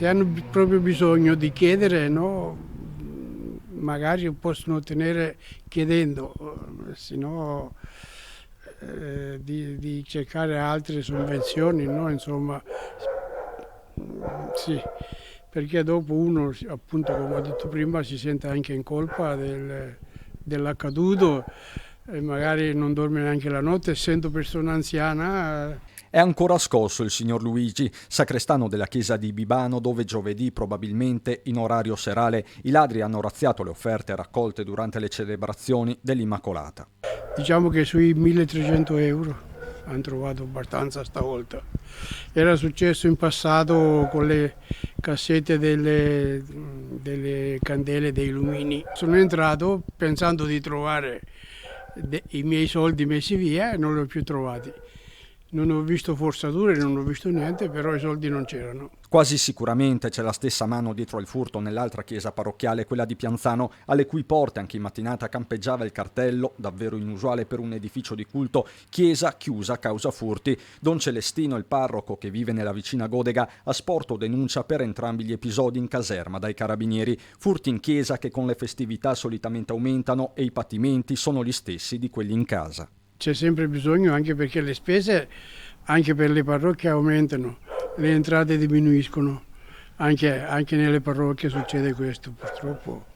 se hanno proprio bisogno di chiedere, no, magari possono ottenere chiedendo, se no di cercare altre sovvenzioni, no? Insomma, sì, perché dopo uno, appunto, come ho detto prima, si sente anche in colpa dell'accaduto e magari non dorme neanche la notte, essendo persona anziana. È ancora scosso il signor Luigi, sacrestano della chiesa di Bibano, dove giovedì, probabilmente in orario serale, i ladri hanno razziato le offerte raccolte durante le celebrazioni dell'Immacolata. Diciamo che sui 1.300 € hanno trovato abbastanza stavolta. Era successo in passato con le cassette delle candele, dei lumini. Sono entrato pensando di trovare i miei soldi messi via e non li ho più trovati. Non ho visto forzature, non ho visto niente, però i soldi non c'erano. Quasi sicuramente c'è la stessa mano dietro al furto nell'altra chiesa parrocchiale, quella di Pianzano, alle cui porte anche in mattinata campeggiava il cartello, davvero inusuale per un edificio di culto, chiesa chiusa causa furti. Don Celestino, il parroco che vive nella vicina Godega, ha sporto denuncia per entrambi gli episodi in caserma dai carabinieri. Furti in chiesa che con le festività solitamente aumentano e i patimenti sono gli stessi di quelli in casa. C'è sempre bisogno, anche perché le spese anche per le parrocchie aumentano, le entrate diminuiscono, anche nelle parrocchie succede questo purtroppo.